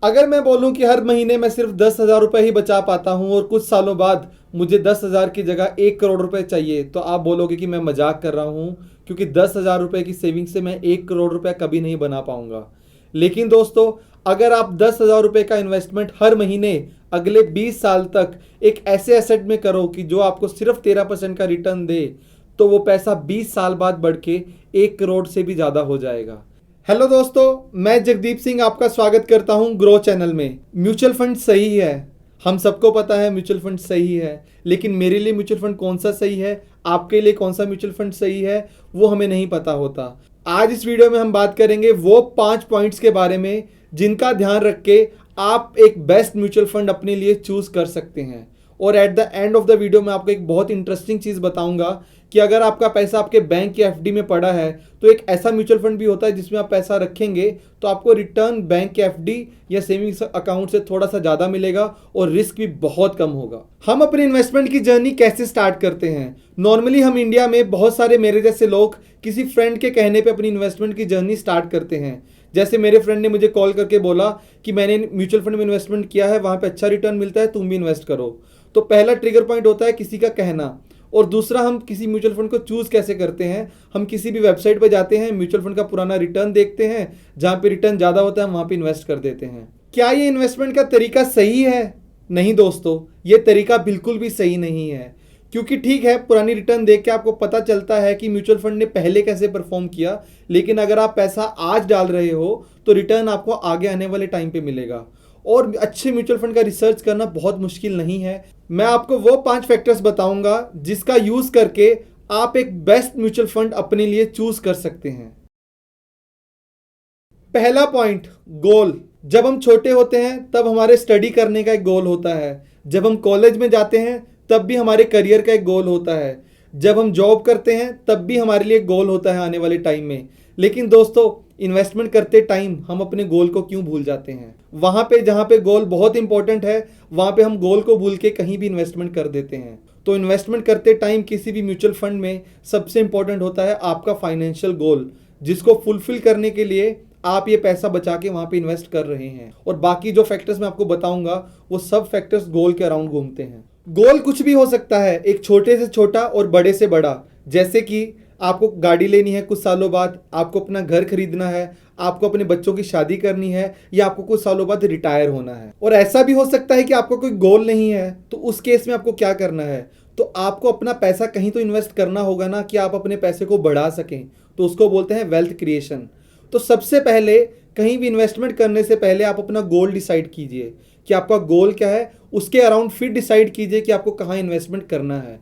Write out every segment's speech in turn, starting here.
अगर मैं बोलूं कि हर महीने मैं सिर्फ 10,000 रुपये ही बचा पाता हूं और कुछ सालों बाद मुझे 10,000 की जगह 1 करोड़ रुपए चाहिए, तो आप बोलोगे कि मैं मजाक कर रहा हूं, क्योंकि 10,000 रुपये की सेविंग से मैं 1 करोड़ रुपया कभी नहीं बना पाऊंगा। लेकिन दोस्तों, अगर आप 10,000 रुपये का इन्वेस्टमेंट हर महीने अगले 20 साल तक एक ऐसे एसेट में करो कि जो आपको सिर्फ 13% का रिटर्न दे, तो वो पैसा 20 साल बाद बढ़ के 1 करोड़ से भी ज़्यादा हो जाएगा। हेलो दोस्तों, मैं जगदीप सिंह आपका स्वागत करता हूं ग्रो चैनल में। म्यूचुअल फंड सही है, हम सबको पता है म्यूचुअल फंड सही है, लेकिन मेरे लिए म्यूचुअल फंड कौन सा सही है, आपके लिए कौन सा म्यूचुअल फंड सही है, वो हमें नहीं पता होता। आज इस वीडियो में हम बात करेंगे वो 5 पॉइंट्स के बारे में जिनका ध्यान रख के आप एक बेस्ट म्यूचुअल फंड अपने लिए चूज कर सकते हैं। और at the end of the video में आपको एक बहुत इंटरेस्टिंग चीज़ बताऊंगा कि अगर आपका पैसा आपके बैंक या एफडी में पड़ा है, तो एक ऐसा म्यूचुअल फंड भी होता है जिसमें आप पैसा रखेंगे तो आपको रिटर्न बैंक के एफडी या सेविंग्स अकाउंट से थोड़ा सा ज़्यादा मिलेगा और रिस्क भी बहुत कम होगा। हम अपनी इन्वेस्टमेंट की जर्नी कैसे स्टार्ट करते हैं? नॉर्मली हम इंडिया में बहुत सारे मेरे जैसे लोग किसी फ्रेंड के कहने पर अपनी इन्वेस्टमेंट की जर्नी स्टार्ट करते हैं। जैसे मेरे फ्रेंड ने मुझे कॉल करके बोला कि मैंने म्यूचुअल फंड में इन्वेस्टमेंट किया है, वहाँ पे अच्छा रिटर्न मिलता है, तुम भी इन्वेस्ट करो। तो पहला ट्रिगर पॉइंट होता है किसी का कहना, और दूसरा हम किसी म्यूचुअल फंड को चूज कैसे करते हैं। हम किसी भी वेबसाइट पर जाते हैं, म्यूचुअल फंड का पुराना रिटर्न देखते हैं, जहाँ पे रिटर्न ज़्यादा होता है वहाँ पे इन्वेस्ट कर देते हैं। क्या ये इन्वेस्टमेंट का तरीका सही है? नहीं दोस्तों, ये तरीका बिल्कुल भी सही नहीं है। क्योंकि ठीक है, पुरानी रिटर्न देख के आपको पता चलता है कि म्यूचुअल फंड ने पहले कैसे परफॉर्म किया, लेकिन अगर आप पैसा आज डाल रहे हो तो रिटर्न आपको आगे आने वाले टाइम पे मिलेगा। और अच्छे म्यूचुअल फंड का रिसर्च करना बहुत मुश्किल नहीं है। मैं आपको वो 5 फैक्टर्स बताऊंगा जिसका यूज करके आप एक बेस्ट म्यूचुअल फंड अपने लिए चूज कर सकते हैं। पहला पॉइंट, गोल। जब हम छोटे होते हैं तब हमारे स्टडी करने का एक गोल होता है। जब हम कॉलेज में जाते हैं तब भी हमारे करियर का एक गोल होता है। जब हम जॉब करते हैं तब भी हमारे लिए एक गोल होता है आने वाले टाइम में। लेकिन दोस्तों, इन्वेस्टमेंट करते टाइम हम अपने गोल को क्यों भूल जाते हैं? वहाँ पे जहाँ पे गोल बहुत इंपॉर्टेंट है, वहाँ पे हम गोल को भूल के कहीं भी इन्वेस्टमेंट कर देते हैं। तो इन्वेस्टमेंट करते टाइम किसी भी म्यूचुअल फंड में सबसे इंपॉर्टेंट होता है आपका फाइनेंशियल गोल, जिसको फुलफिल करने के लिए आप ये पैसा बचा के वहाँ पे इन्वेस्ट कर रहे हैं। और बाकी जो फैक्टर्स मैं आपको बताऊंगा वो सब फैक्टर्स गोल के अराउंड घूमते हैं। गोल कुछ भी हो सकता है, एक छोटे से छोटा और बड़े से बड़ा। जैसे कि आपको गाड़ी लेनी है कुछ सालों बाद, आपको अपना घर खरीदना है, आपको अपने बच्चों की शादी करनी है, या आपको कुछ सालों बाद रिटायर होना है। और ऐसा भी हो सकता है कि आपको कोई गोल नहीं है, तो उस केस में आपको क्या करना है? तो आपको अपना पैसा कहीं तो इन्वेस्ट करना होगा ना, कि आप अपने पैसे को बढ़ा सकें। तो उसको बोलते हैं वेल्थ क्रिएशन। तो सबसे पहले कहीं भी इन्वेस्टमेंट करने से पहले आप अपना गोल डिसाइड कीजिए कि आपका गोल क्या है, उसके अराउंड फिर डिसाइड कीजिए कि आपको कहाँ इन्वेस्टमेंट करना है।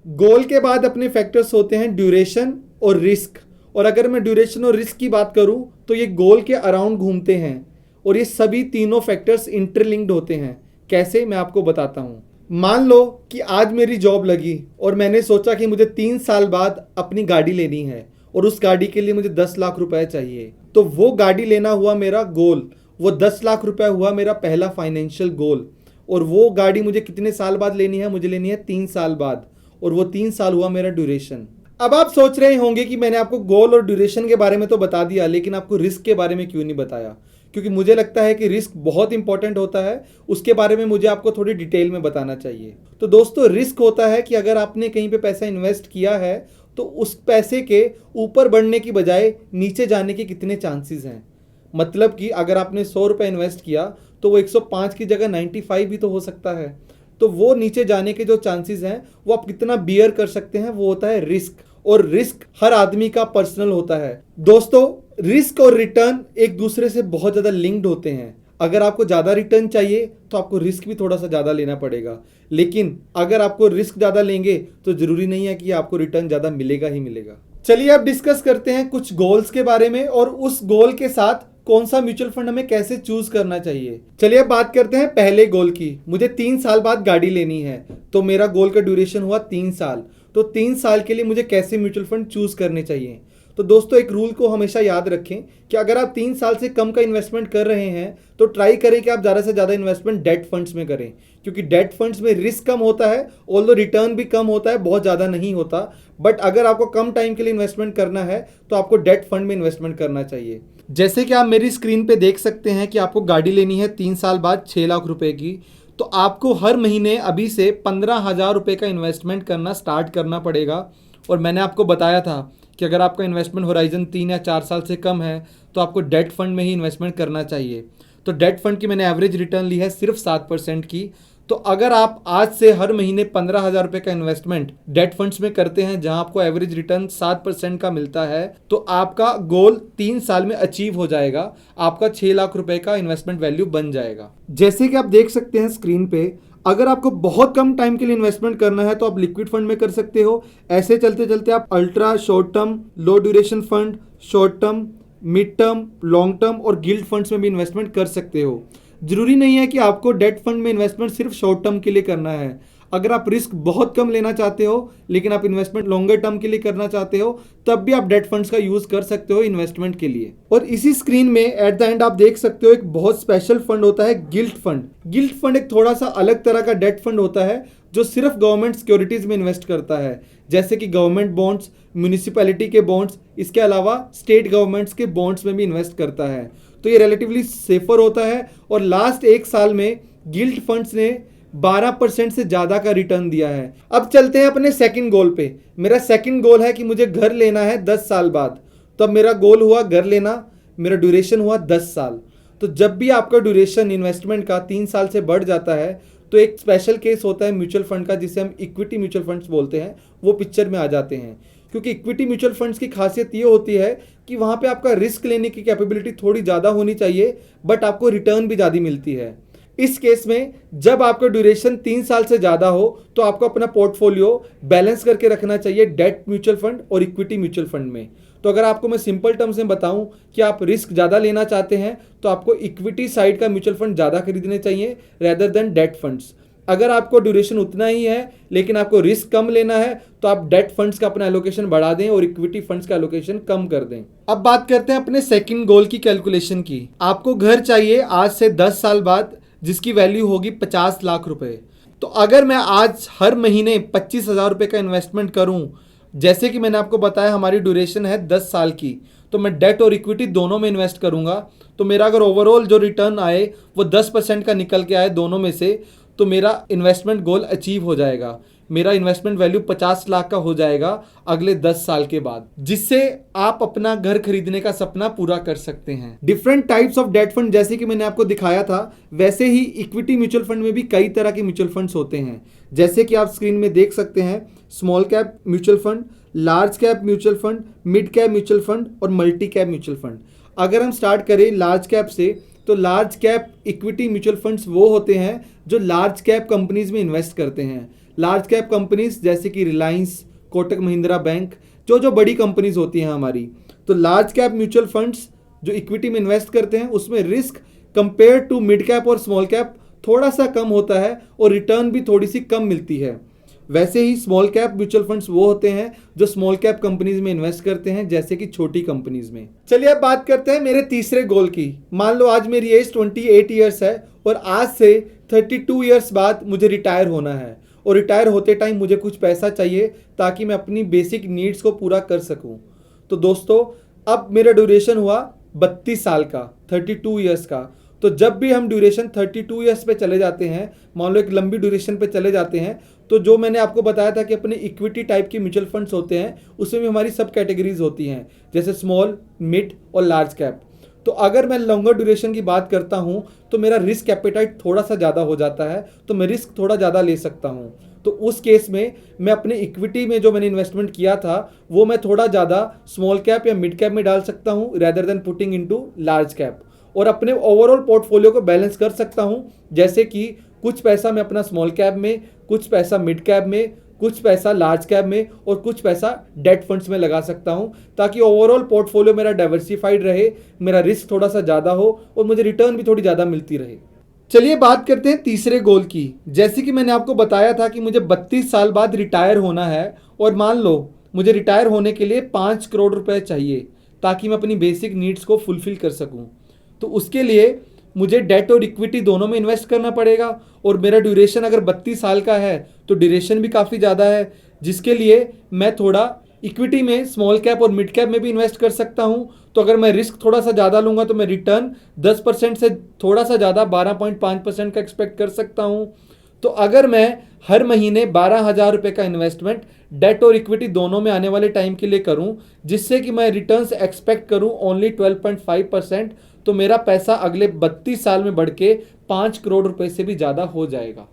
गोल के बाद अपने फैक्टर्स होते हैं ड्यूरेशन और रिस्क। और अगर मैं ड्यूरेशन और रिस्क की बात करूं तो ये गोल के अराउंड घूमते हैं, और ये सभी तीनों फैक्टर्स इंटरलिंक्ड होते हैं। कैसे, मैं आपको बताता हूं। मान लो कि आज मेरी जॉब लगी और मैंने सोचा कि मुझे 3 साल बाद अपनी गाड़ी लेनी है, और उस गाड़ी के लिए मुझे 10 लाख रुपए चाहिए। तो वो गाड़ी लेना हुआ मेरा गोल, वो 10 लाख रुपए हुआ मेरा पहला फाइनेंशियल गोल। और वो गाड़ी मुझे कितने साल बाद लेनी है? मुझे लेनी है 3 साल बाद, और वो 3 साल हुआ मेरा ड्यूरेशन। अब आप सोच रहे होंगे कि मैंने आपको गोल और ड्यूरेशन के बारे में तो बता दिया, लेकिन आपको रिस्क के बारे में क्यों नहीं बताया? क्योंकि मुझे लगता है कि रिस्क बहुत इंपॉर्टेंट होता है, उसके बारे में मुझे आपको थोड़ी डिटेल में बताना चाहिए। तो दोस्तों, रिस्क होता है कि अगर आपने कहीं पे पैसा इन्वेस्ट किया है तो उस पैसे के ऊपर बढ़ने की बजाय नीचे जाने के कितने चांसेस हैं। मतलब कि अगर आपने 100 रुपये इन्वेस्ट किया तो वो 105 की जगह 95 भी तो हो सकता है। तो वो नीचे जाने के जो चांसेस हैं वो आप कितना बियर कर सकते हैं, वो होता है रिस्क। और रिस्क हर आदमी का पर्सनल होता है। दोस्तों, रिस्क और रिटर्न एक दूसरे से बहुत ज़्यादा लिंक्ड होते हैं। अगर आपको ज़्यादा रिटर्न चाहिए तो आपको रिस्क भी थोड़ा सा ज़्यादा लेना पड़ेगा, लेकिन अगर आपको रिस्क ज़्यादा लेंगे तो ज़रूरी नहीं है कि आपको रिटर्न ज़्यादा मिलेगा ही मिलेगा। चलिए अब डिस्कस करते हैं कुछ गोल्स के बारे में, और उस गोल के साथ कौन सा म्यूचुअल फंड हमें कैसे चूज करना चाहिए। चलिए अब बात करते हैं पहले गोल की। मुझे 3 साल बाद गाड़ी लेनी है, तो मेरा गोल का ड्यूरेशन हुआ 3 साल। तो 3 साल के लिए मुझे कैसे म्यूचुअल फंड चूज करने चाहिए? तो दोस्तों एक रूल को हमेशा याद रखें कि अगर आप 3 साल से कम का इन्वेस्टमेंट कर रहे हैं तो ट्राई करें कि आप ज़्यादा से ज़्यादा इन्वेस्टमेंट डेट फंड्स में करें, क्योंकि डेट फंड्स में रिस्क कम होता है, ऑल्दो रिटर्न भी कम होता है, बहुत ज़्यादा नहीं होता। बट अगर आपको कम टाइम के लिए इन्वेस्टमेंट करना है तो आपको डेट फंड में इन्वेस्टमेंट करना चाहिए। जैसे कि आप मेरी स्क्रीन पे देख सकते हैं कि आपको गाड़ी लेनी है 3 साल बाद 6 लाख रुपए की, तो आपको हर महीने अभी से 15,000 रुपये का इन्वेस्टमेंट करना स्टार्ट करना पड़ेगा। और मैंने आपको बताया था कि अगर आपका इन्वेस्टमेंट होराइजन 3 या 4 साल से कम है तो आपको डेट फंड में ही इन्वेस्टमेंट करना चाहिए। तो डेट फंड की मैंने एवरेज रिटर्न ली है सिर्फ 7% की। तो अगर आप आज से हर महीने 15,000 रुपये का इन्वेस्टमेंट डेट फंड्स में करते हैं जहां आपको एवरेज रिटर्न 7% का मिलता है, तो आपका गोल 3 साल में अचीव हो जाएगा, आपका 6 लाख रुपए का इन्वेस्टमेंट वैल्यू बन जाएगा। जैसे कि आप देख सकते हैं स्क्रीन पे, अगर आपको बहुत कम टाइम के लिए इन्वेस्टमेंट करना है तो आप लिक्विड फंड में कर सकते हो। ऐसे चलते चलते आप ultra short term, low duration fund, short term, mid term, long term और गिल्ड फंड्स में भी इन्वेस्टमेंट कर सकते हो। जरूरी नहीं है कि आपको डेट फंड में इन्वेस्टमेंट सिर्फ शॉर्ट टर्म के लिए करना है। अगर आप रिस्क बहुत कम लेना चाहते हो लेकिन आप इन्वेस्टमेंट लॉन्गर टर्म के लिए करना चाहते हो, तब भी आप डेट फंड्स का यूज कर सकते हो इन्वेस्टमेंट के लिए। और इसी स्क्रीन में एट द एंड आप देख सकते हो एक बहुत स्पेशल फंड होता है गिल्ट फंड। गिल्ट फंड एक थोड़ा सा अलग तरह का डेट फंड होता है जो सिर्फ गवर्नमेंट सिक्योरिटीज में इन्वेस्ट करता है, जैसे कि गवर्नमेंट बॉन्ड्स, म्यूनिसिपैलिटी के बॉन्ड्स, इसके अलावा स्टेट गवर्नमेंट्स के बॉन्ड्स में भी इन्वेस्ट करता है। तो ये रिलेटिवली सेफर होता है और लास्ट 1 साल में गिल्ट फंड्स ने 12% से ज़्यादा का रिटर्न दिया है। अब चलते हैं अपने सेकंड गोल पे। मेरा सेकंड गोल है कि मुझे घर लेना है 10 साल बाद। तो अब मेरा गोल हुआ घर लेना, मेरा ड्यूरेशन हुआ 10 साल। तो जब भी आपका ड्यूरेशन इन्वेस्टमेंट का 3 साल से बढ़ जाता है तो एक स्पेशल केस होता है म्यूचुअल फंड का, जिसे हम इक्विटी म्यूचुअल फंड्स बोलते हैं, वो पिक्चर में आ जाते हैं। क्योंकि इक्विटी म्यूचुअल फंड्स की खासियत ये होती है कि वहाँ पे आपका रिस्क लेने की कैपेबिलिटी थोड़ी ज़्यादा होनी चाहिए, बट आपको रिटर्न भी ज़्यादा मिलती है। इस केस में जब आपका ड्यूरेशन 3 साल से ज़्यादा हो तो आपको अपना पोर्टफोलियो बैलेंस करके रखना चाहिए डेट म्यूचुअल फंड और इक्विटी म्यूचुअल फंड में। तो अगर आपको मैं सिंपल टर्म्स में बताऊं कि आप रिस्क ज़्यादा लेना चाहते हैं तो आपको इक्विटी साइड का म्यूचुअल फंड ज़्यादा खरीदने चाहिए रेदर देन डेट फंड्स। अगर आपको ड्यूरेशन उतना ही है लेकिन आपको रिस्क कम लेना है तो आप डेट फंड्स का अपना एलोकेशन बढ़ा दें और इक्विटी फंड्स का एलोकेशन कम कर दें। अब बात करते हैं अपने सेकंड गोल की कैलकुलेशन की। आपको घर चाहिए आज से 10 साल बाद जिसकी वैल्यू होगी 50 लाख रुपए। तो अगर मैं आज हर महीने 25,000 रुपये का इन्वेस्टमेंट करूं, जैसे कि मैंने आपको बताया हमारी ड्यूरेशन है 10 साल की, तो मैं डेट और इक्विटी दोनों में इन्वेस्ट करूंगा, तो मेरा अगर ओवरऑल जो रिटर्न आए वो 10% का निकल के आए दोनों में से, तो मेरा इन्वेस्टमेंट गोल अचीव हो जाएगा। मेरा इन्वेस्टमेंट वैल्यू 50 लाख का हो जाएगा अगले 10 साल के बाद, जिससे आप अपना घर खरीदने का सपना पूरा कर सकते हैं। Different types of debt fund जैसे कि मैंने आपको दिखाया था, वैसे ही इक्विटी म्यूचुअल फंड में भी कई तरह के म्यूचुअल फंड्स होते हैं। जैसे कि आप स्क्रीन में देख सकते हैं small cap mutual fund, large cap mutual fund, mid cap mutual fund और मल्टी कैप म्यूचुअल फंड। अगर हम स्टार्ट करें लार्ज कैप से, तो large cap equity mutual funds वो होते हैं जो लार्ज कैप कंपनीज में इन्वेस्ट करते हैं। लार्ज कैप कंपनीज जैसे कि रिलायंस, कोटक महिंद्रा बैंक, जो बड़ी कंपनीज होती हैं हमारी। तो लार्ज कैप म्यूचुअल फंड्स जो इक्विटी में इन्वेस्ट करते हैं उसमें risk compare to mid cap और स्मॉल कैप थोड़ा सा कम होता है और रिटर्न भी थोड़ी सी कम मिलती है। वैसे ही स्मॉल कैप म्यूचुअल फंड्स वो होते हैं जो स्मॉल कैप कंपनीज में इन्वेस्ट करते हैं, जैसे कि छोटी कंपनीज में। चलिए अब बात करते हैं मेरे तीसरे गोल की। मान लो आज मेरी एज 28 ईयर्स है और आज से 32 ईयर्स बाद मुझे रिटायर होना है, और रिटायर होते टाइम मुझे कुछ पैसा चाहिए ताकि मैं अपनी बेसिक नीड्स को पूरा कर सकूं। तो दोस्तों अब मेरा ड्यूरेशन हुआ 32 साल का, 32 ईयर्स का। तो जब भी हम ड्यूरेशन 32 ईयर्स पे चले जाते हैं, मान लो एक लंबी ड्यूरेशन पे चले जाते हैं, तो जो मैंने आपको बताया था कि अपने इक्विटी टाइप के म्यूचुअल फंड्स होते हैं उसमें भी हमारी सब कैटेगरीज होती हैं, जैसे स्मॉल, मिड और लार्ज कैप। तो अगर मैं लॉन्गर ड्यूरेशन की बात करता हूँ तो मेरा रिस्क एपेटाइट थोड़ा सा ज़्यादा हो जाता है, तो मैं रिस्क थोड़ा ज़्यादा ले सकता हूँ। तो उस केस में मैं अपने इक्विटी में जो मैंने इन्वेस्टमेंट किया था वो मैं थोड़ा ज़्यादा स्मॉल कैप या मिड कैप में डाल सकता हूँ rather than putting into large cap, और अपने ओवरऑल पोर्टफोलियो को बैलेंस कर सकता हूँ। जैसे कि कुछ पैसा मैं अपना स्मॉल कैप में, कुछ पैसा मिड कैप में, कुछ पैसा लार्ज कैप में और कुछ पैसा डेट फंड्स में लगा सकता हूं, ताकि ओवरऑल पोर्टफोलियो मेरा डाइवर्सिफाइड रहे, मेरा रिस्क थोड़ा सा ज़्यादा हो और मुझे रिटर्न भी थोड़ी ज़्यादा मिलती रहे। चलिए बात करते हैं तीसरे गोल की। जैसे कि मैंने आपको बताया था कि मुझे 32 साल बाद रिटायर होना है, और मान लो मुझे रिटायर होने के लिए 5 करोड़ रुपए चाहिए ताकि मैं अपनी बेसिक नीड्स को फुलफिल कर सकूं। तो उसके लिए मुझे डेट और इक्विटी दोनों में इन्वेस्ट करना पड़ेगा, और मेरा ड्यूरेशन अगर 32 साल का है तो ड्यूरेशन भी काफ़ी ज़्यादा है, जिसके लिए मैं थोड़ा इक्विटी में स्मॉल कैप और मिड कैप में भी इन्वेस्ट कर सकता हूं। तो अगर मैं रिस्क थोड़ा सा ज़्यादा लूँगा तो मैं रिटर्न 10% से थोड़ा सा ज़्यादा 12.5% का एक्सपेक्ट कर सकता हूं। तो अगर मैं हर महीने 12,000 रुपये का इन्वेस्टमेंट डेट और इक्विटी दोनों में आने वाले टाइम के लिए करूं, जिससे कि मैं रिटर्न्स एक्सपेक्ट करूं ओनली 12.5%, तो मेरा पैसा अगले 32 साल में बढ़ के 5 करोड़ रुपए से भी ज़्यादा हो जाएगा।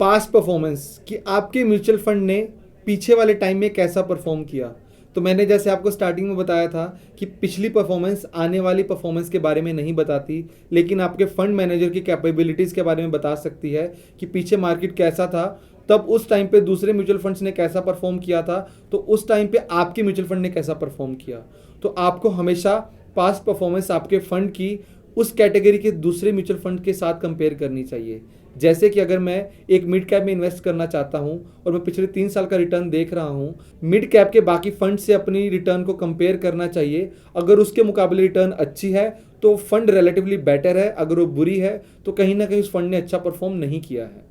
पास्ट परफॉर्मेंस कि आपके म्यूचुअल फंड ने पीछे वाले टाइम में कैसा परफॉर्म किया। तो मैंने जैसे आपको स्टार्टिंग में बताया था कि पिछली परफॉर्मेंस आने वाली परफॉर्मेंस के बारे में नहीं बताती, लेकिन आपके फंड मैनेजर की कैपेबिलिटीज़ के बारे में बता सकती है कि पीछे मार्केट कैसा था, तब उस टाइम पे दूसरे म्यूचुअल फंड्स ने कैसा परफॉर्म किया था, तो उस टाइम पे आपके म्यूचुअल फंड ने कैसा परफॉर्म किया। तो आपको हमेशा पास्ट परफॉर्मेंस आपके फंड की उस कैटेगरी के दूसरे म्यूचुअल फंड के साथ कंपेयर करनी चाहिए। जैसे कि अगर मैं एक मिड कैप में इन्वेस्ट करना चाहता हूं और मैं पिछले 3 साल का रिटर्न देख रहा हूं, मिड कैप के बाकी फंड से अपनी रिटर्न को कंपेयर करना चाहिए। अगर उसके मुकाबले रिटर्न अच्छी है तो फंड रिलेटिवली बेटर है, अगर वो बुरी है तो कहीं ना कहीं उस फंड ने अच्छा परफॉर्म नहीं किया है।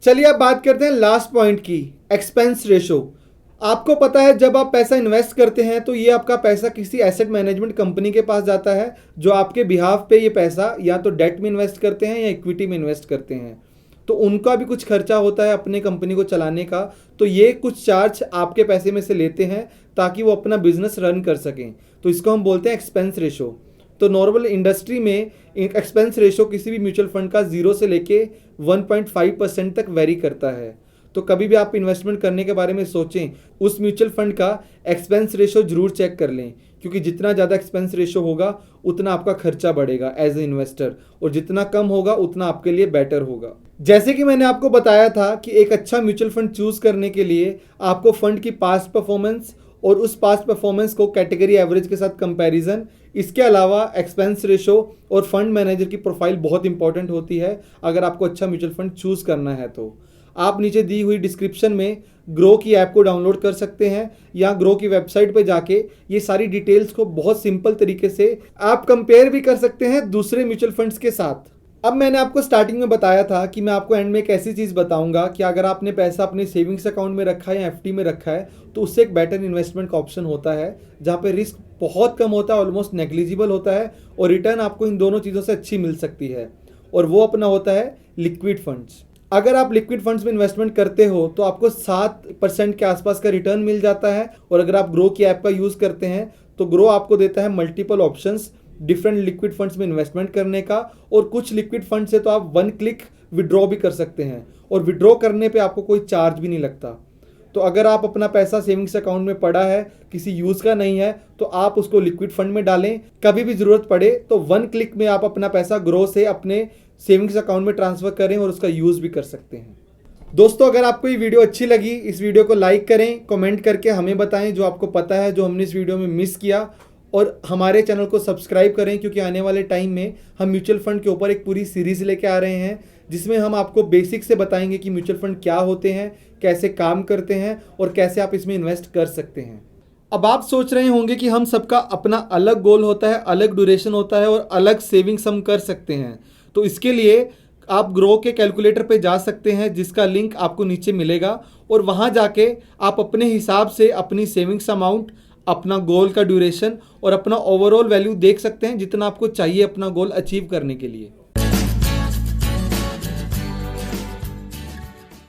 चलिए अब बात करते हैं लास्ट पॉइंट की, एक्सपेंस रेशो। आपको पता है जब आप पैसा इन्वेस्ट करते हैं तो ये आपका पैसा किसी एसेट मैनेजमेंट कंपनी के पास जाता है, जो आपके बिहाफ पे ये पैसा या तो डेट में इन्वेस्ट करते हैं या इक्विटी में इन्वेस्ट करते हैं। तो उनका भी कुछ खर्चा होता है अपने कंपनी को चलाने का, तो ये कुछ चार्ज आपके पैसे में से लेते हैं ताकि वो अपना बिजनेस रन कर सकें। तो इसको हम बोलते हैं एक्सपेंस रेशो। तो नॉर्मल इंडस्ट्री में एक्सपेंस रेशो किसी भी म्यूचुअल फंड का 0 से लेके 1.5% तक वेरी करता है। तो कभी भी आप इन्वेस्टमेंट करने के बारे में सोचें, उस म्यूचुअल फंड का एक्सपेंस रेशो जरूर चेक कर लें, क्योंकि जितना ज़्यादा एक्सपेंस रेशो होगा उतना आपका खर्चा बढ़ेगा एज ए इन्वेस्टर, और जितना कम होगा उतना आपके लिए बेटर होगा। जैसे कि मैंने आपको बताया था कि एक अच्छा म्यूचुअल फंड चूज करने के लिए आपको फंड की पास्ट परफॉर्मेंस और उस पास्ट परफॉर्मेंस को कैटेगरी एवरेज के साथ कंपैरिजन, इसके अलावा एक्सपेंस रेशो और फंड मैनेजर की प्रोफाइल बहुत इंपॉर्टेंट होती है अगर आपको अच्छा म्यूचुअल फंड चूज करना है। तो आप नीचे दी हुई डिस्क्रिप्शन में ग्रो की ऐप को डाउनलोड कर सकते हैं, या ग्रो की वेबसाइट पे जाके ये सारी डिटेल्स को बहुत सिंपल तरीके से आप कंपेयर भी कर सकते हैं दूसरे म्यूचुअल फंड्स के साथ। अब मैंने आपको स्टार्टिंग में बताया था कि मैं आपको एंड में एक ऐसी चीज़ बताऊंगा कि अगर आपने पैसा अपने सेविंग्स अकाउंट में रखा है या एफडी में रखा है तो उससे एक बेटर इन्वेस्टमेंट का ऑप्शन होता है, जहाँ पे रिस्क बहुत कम होता है, ऑलमोस्ट नेग्लिजिबल होता है, और रिटर्न आपको इन दोनों चीज़ों से अच्छी मिल सकती है, और वो अपना होता है लिक्विड फंड्स। अगर आप लिक्विड फंड्स में इन्वेस्टमेंट करते हो तो आपको 7% के आसपास का रिटर्न मिल जाता है, और अगर आप ग्रो की ऐप का यूज़ करते हैं तो ग्रो आपको देता है multiple options different liquid funds में इन्वेस्टमेंट करने का, और कुछ लिक्विड फंड से तो आप 1 क्लिक विड्रॉ भी कर सकते हैं, और विड्रॉ करने पे आपको कोई चार्ज भी नहीं लगता। तो अगर आप अपना पैसा सेविंग्स अकाउंट में पड़ा है, किसी यूज़ का नहीं है, तो आप उसको लिक्विड फंड में डालें। कभी भी ज़रूरत पड़े तो 1 क्लिक में आप अपना पैसा ग्रो से अपने सेविंग्स अकाउंट में ट्रांसफ़र करें और उसका यूज़ भी कर सकते हैं। दोस्तों, अगर आपको ये वीडियो अच्छी लगी, इस वीडियो को लाइक करें, कमेंट करके हमें बताएं जो आपको पता है जो हमने इस वीडियो में मिस किया, और हमारे चैनल को सब्सक्राइब करें, क्योंकि आने वाले टाइम में हम म्यूचुअल फंड के ऊपर एक पूरी सीरीज़ लेके आ रहे हैं, जिसमें हम आपको बेसिक से बताएंगे कि म्यूचुअल फंड क्या होते हैं, कैसे काम करते हैं, और कैसे आप इसमें इन्वेस्ट कर सकते हैं। अब आप सोच रहे होंगे कि हम सबका अपना अलग गोल होता है, अलग ड्यूरेशन होता है, और अलग सेविंग्स हम कर सकते हैं। तो इसके लिए आप ग्रो के कैलकुलेटर पे जा सकते हैं, जिसका लिंक आपको नीचे मिलेगा, और वहाँ जाके आप अपने हिसाब से अपनी सेविंग्स अमाउंट, अपना गोल का ड्यूरेशन और अपना ओवरऑल वैल्यू देख सकते हैं, जितना आपको चाहिए अपना गोल अचीव करने के लिए।